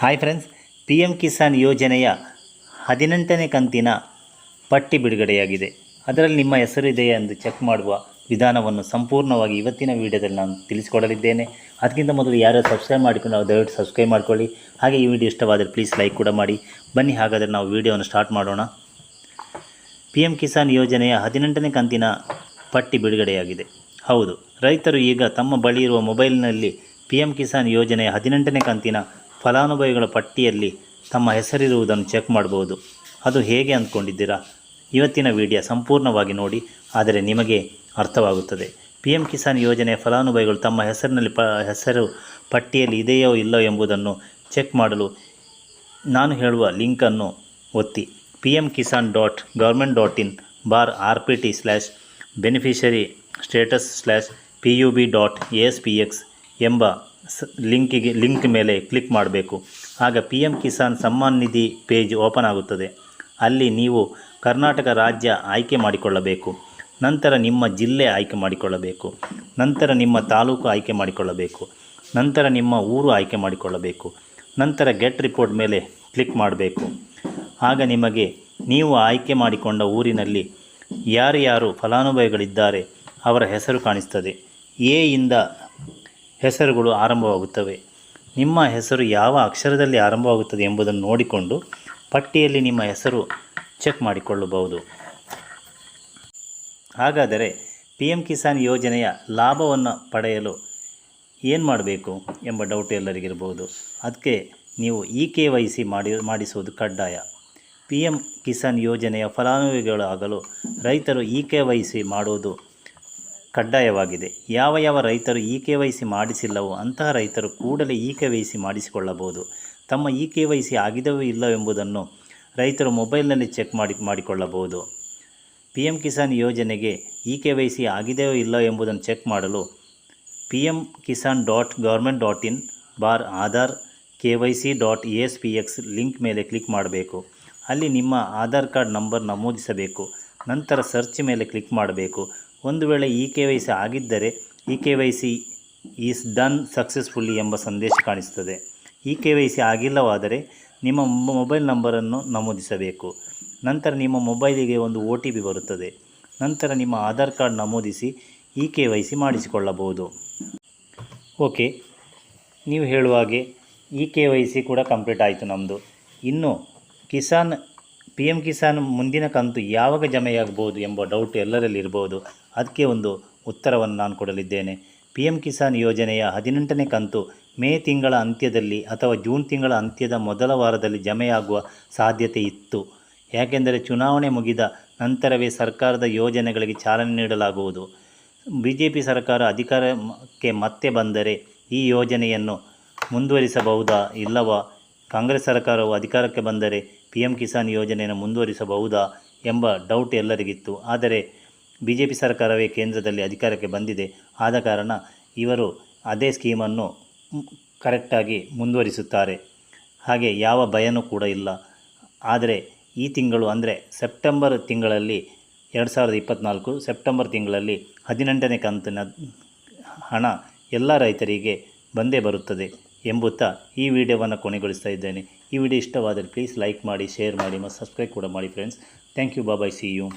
Hi friends, P M Kisan ಯೋಜನೆಯ 18ನೇ ಕಂತಿನ ಪಟ್ಟಿ ಬಿಡುಗಡೆಯಾಗಿದೆ. ಅದರಲ್ಲಿ ನಿಮ್ಮ ಹೆಸರಿದೆಯೇ ಎಂದು ಚೆಕ್ ಮಾಡುವ ವಿಧಾನವನ್ನು ಸಂಪೂರ್ಣವಾಗಿ ಇವತ್ತಿನ ವಿಡಿಯೋದಲ್ಲಿ ನಾನು ತಿಳಿಸಿಕೊಡಲಿದ್ದೇನೆ. ಅದಕ್ಕಿಂತ ಮೊದಲು ಯಾರು ಸಬ್ಸ್ಕ್ರೈಬ್ ಮಾಡಿಕೊಂಡು ದಯವಿಟ್ಟು ಸಬ್ಸ್ಕ್ರೈಬ್ ಮಾಡಿಕೊಳ್ಳಿ. ಹಾಗೆ ಈ ವಿಡಿಯೋ ಇಷ್ಟವಾದರೆ ಪ್ಲೀಸ್ ಲೈಕ್ ಕೂಡ ಮಾಡಿ. ಬನ್ನಿ ಹಾಗಾದರೆ ನಾವು ವಿಡಿಯೋವನ್ನು ಸ್ಟಾರ್ಟ್ ಮಾಡೋಣ. ಪಿ ಎಮ್ ಕಿಸಾನ್ ಯೋಜನೆಯ 18ನೇ ಕಂತಿನ ಪಟ್ಟಿ ಬಿಡುಗಡೆಯಾಗಿದೆ. ಹೌದು, ರೈತರು ಈಗ ತಮ್ಮ ಬಳಿ ಇರುವ ಮೊಬೈಲ್ನಲ್ಲಿ ಪಿ ಎಮ್ ಕಿಸಾನ್ ಯೋಜನೆಯ 18ನೇ ಕಂತಿನ ಫಲಾನುಭವಿಗಳ ಪಟ್ಟಿಯಲ್ಲಿ ತಮ್ಮ ಹೆಸರಿರುವುದನ್ನು ಚೆಕ್ ಮಾಡಬಹುದು. ಅದು ಹೇಗೆ ಅಂದ್ಕೊಂಡಿದ್ದೀರಾ? ಇವತ್ತಿನ ವಿಡಿಯೋ ಸಂಪೂರ್ಣವಾಗಿ ನೋಡಿ, ಆದರೆ ನಿಮಗೆ ಅರ್ಥವಾಗುತ್ತದೆ. ಪಿ ಎಮ್ ಕಿಸಾನ್ ಯೋಜನೆಯ ಫಲಾನುಭವಿಗಳು ತಮ್ಮ ಹೆಸರಿನಲ್ಲಿ ಹೆಸರು ಪಟ್ಟಿಯಲ್ಲಿ ಇದೆಯೋ ಇಲ್ಲೋ ಎಂಬುದನ್ನು ಚೆಕ್ ಮಾಡಲು ನಾನು ಹೇಳುವ ಲಿಂಕನ್ನು ಒತ್ತಿ pm.kisan.government.in/rpt/beneficiary status/pub.aspx ಎಂಬ ಲಿಂಕ್ ಮೇಲೆ ಕ್ಲಿಕ್ ಮಾಡಬೇಕು. ಆಗ P M Kisan Samman Nidhi page open ಆಗುತ್ತದೆ. ಅಲ್ಲಿ ನೀವು ಕರ್ನಾಟಕ ರಾಜ್ಯ ಆಯ್ಕೆ ಮಾಡಿಕೊಳ್ಳಬೇಕು. ನಂತರ ನಿಮ್ಮ ಜಿಲ್ಲೆ ಆಯ್ಕೆ ಮಾಡಿಕೊಳ್ಳಬೇಕು. ನಂತರ ನಿಮ್ಮ ತಾಲೂಕು ಆಯ್ಕೆ ಮಾಡಿಕೊಳ್ಳಬೇಕು. ನಂತರ ನಿಮ್ಮ ಊರು ಆಯ್ಕೆ ಮಾಡಿಕೊಳ್ಳಬೇಕು. ನಂತರ ಗೆಟ್ ರಿಪೋರ್ಟ್ ಮೇಲೆ ಕ್ಲಿಕ್ ಮಾಡಬೇಕು. ಆಗ ನಿಮಗೆ ನೀವು ಆಯ್ಕೆ ಮಾಡಿಕೊಂಡ ಊರಿನಲ್ಲಿ ಯಾರ್ಯಾರು ಫಲಾನುಭವಿಗಳಿದ್ದಾರೆ ಅವರ ಹೆಸರು ಕಾಣಿಸ್ತದೆ. ಎ ಇಂದ ಹೆಸರುಗಳು ಆರಂಭವಾಗುತ್ತವೆ. ನಿಮ್ಮ ಹೆಸರು ಯಾವ ಅಕ್ಷರದಲ್ಲಿ ಆರಂಭವಾಗುತ್ತದೆ ಎಂಬುದನ್ನು ನೋಡಿಕೊಂಡು ಪಟ್ಟಿಯಲ್ಲಿ ನಿಮ್ಮ ಹೆಸರು ಚೆಕ್ ಮಾಡಿಕೊಳ್ಳಬಹುದು. ಹಾಗಾದರೆ ಪಿ ಎಮ್ ಕಿಸಾನ್ ಯೋಜನೆಯ ಲಾಭವನ್ನು ಪಡೆಯಲು ಏನು ಮಾಡಬೇಕು ಎಂಬ ಡೌಟ್ ಎಲ್ಲರಿಗಿರ್ಬೋದು. ಅದಕ್ಕೆ ನೀವು KYC ಮಾಡಿಸುವುದು ಕಡ್ಡಾಯ. ಪಿ ಎಮ್ ಕಿಸಾನ್ ಯೋಜನೆಯ ಫಲಾನುಭವಿಗಳಾಗಲು ರೈತರು KYC ಮಾಡುವುದು ಕಡ್ಡಾಯವಾಗಿದೆ. ಯಾವ ರೈತರು KYC ಮಾಡಿಸಿಲ್ಲವೋ ಅಂತಹ ರೈತರು ಕೂಡಲೇ KYC ಮಾಡಿಸಿಕೊಳ್ಳಬಹುದು. ತಮ್ಮ KYC ಆಗಿದವೋ ಇಲ್ಲವೋ ಎಂಬುದನ್ನು ರೈತರು ಮೊಬೈಲ್ನಲ್ಲಿ ಚೆಕ್ ಮಾಡಿಕೊಳ್ಳಬಹುದು. ಪಿ ಎಮ್ ಕಿಸಾನ್ ಯೋಜನೆಗೆ KYC ಆಗಿದೆಯೋ ಇಲ್ಲವೋ ಎಂಬುದನ್ನು ಚೆಕ್ ಮಾಡಲು pm.kisan.government.in/aadhar/kyc.aspx ಲಿಂಕ್ ಮೇಲೆ ಕ್ಲಿಕ್ ಮಾಡಬೇಕು. ಅಲ್ಲಿ ನಿಮ್ಮ ಆಧಾರ್ ಕಾರ್ಡ್ ನಂಬರ್ ನಮೂದಿಸಬೇಕು. ನಂತರ ಸರ್ಚ್ ಮೇಲೆ ಕ್ಲಿಕ್ ಮಾಡಬೇಕು. ಒಂದು ವೇಳೆ KYC ಆಗಿದ್ದರೆ KYC ಈಸ್ ಡನ್ ಸಕ್ಸಸ್ಫುಲ್ಲಿ ಎಂಬ ಸಂದೇಶ ಕಾಣಿಸುತ್ತದೆ. KYC ಆಗಿಲ್ಲವಾದರೆ ನಿಮ್ಮ ಮೊಬೈಲ್ ನಂಬರನ್ನು ನಮೂದಿಸಬೇಕು. ನಂತರ ನಿಮ್ಮ ಮೊಬೈಲಿಗೆ ಒಂದು OTP ಬರುತ್ತದೆ. ನಂತರ ನಿಮ್ಮ ಆಧಾರ್ ಕಾರ್ಡ್ ನಮೂದಿಸಿ KYC ಮಾಡಿಸಿಕೊಳ್ಳಬಹುದು. ಓಕೆ, ನೀವು ಹೇಳುವ ಹಾಗೆ KYC ಕೂಡ ಕಂಪ್ಲೀಟ್ ಆಯಿತು ನಮ್ಮದು. ಇನ್ನು ಪಿ ಎಮ್ ಕಿಸಾನ್ ಮುಂದಿನ ಕಂತು ಯಾವಾಗ ಜಮೆಯಾಗಬಹುದು ಎಂಬ ಡೌಟ್ ಎಲ್ಲರಲ್ಲಿ ಇರ್ಬೋದು. ಅದಕ್ಕೆ ಒಂದು ಉತ್ತರವನ್ನು ನಾನು ಕೊಡಲಿದ್ದೇನೆ. ಪಿ ಎಮ್ ಕಿಸಾನ್ ಯೋಜನೆಯ 18ನೇ ಕಂತು ಮೇ ತಿಂಗಳ ಅಂತ್ಯದಲ್ಲಿ ಅಥವಾ ಜೂನ್ ತಿಂಗಳ ಅಂತ್ಯದ ಮೊದಲ ವಾರದಲ್ಲಿ ಜಮೆಯಾಗುವ ಸಾಧ್ಯತೆ ಇತ್ತು. ಯಾಕೆಂದರೆ ಚುನಾವಣೆ ಮುಗಿದ ನಂತರವೇ ಸರ್ಕಾರದ ಯೋಜನೆಗಳಿಗೆ ಚಾಲನೆ ನೀಡಲಾಗುವುದು. BJP ಸರ್ಕಾರ ಅಧಿಕಾರಕ್ಕೆ ಮತ್ತೆ ಬಂದರೆ ಈ ಯೋಜನೆಯನ್ನು ಮುಂದುವರಿಸಬಹುದಾ ಇಲ್ಲವಾ? ಕಾಂಗ್ರೆಸ್ ಸರ್ಕಾರವು ಅಧಿಕಾರಕ್ಕೆ ಬಂದರೆ ಪಿ ಎಮ್ ಕಿಸಾನ್ ಯೋಜನೆಯನ್ನು ಮುಂದುವರಿಸಬಹುದಾ ಎಂಬ ಡೌಟ್ ಎಲ್ಲರಿಗಿತ್ತು. ಆದರೆ BJP ಸರ್ಕಾರವೇ ಕೇಂದ್ರದಲ್ಲಿ ಅಧಿಕಾರಕ್ಕೆ ಬಂದಿದೆ. ಆದ ಕಾರಣ ಇವರು ಅದೇ ಸ್ಕೀಮನ್ನು ಕರೆಕ್ಟಾಗಿ ಮುಂದುವರಿಸುತ್ತಾರೆ. ಹಾಗೆ ಯಾವ ಭಯನೂ ಕೂಡ ಇಲ್ಲ. ಆದರೆ ಈ ತಿಂಗಳು ಅಂದರೆ ಸೆಪ್ಟೆಂಬರ್ ತಿಂಗಳಲ್ಲಿ 2024 ಸೆಪ್ಟೆಂಬರ್ ತಿಂಗಳಲ್ಲಿ 18ನೇ ಕಂತಿನ ಹಣ ಎಲ್ಲ ರೈತರಿಗೆ ಬಂದೇ ಬರುತ್ತದೆ ಎಂಬುತ್ತಾ ಈ ವಿಡಿಯೋವನ್ನು ಕೊನೆಗೊಳಿಸ್ತಾ ಇದ್ದೇನೆ. ಈ ವಿಡಿಯೋ ಇಷ್ಟವಾದರೆ ಪ್ಲೀಸ್ ಲೈಕ್ ಮಾಡಿ, ಶೇರ್ ಮಾಡಿ ಮತ್ತು ಸಬ್ಸ್ಕ್ರೈಬ್ ಕೂಡ ಮಾಡಿ friends. Thank you. Bye. See you.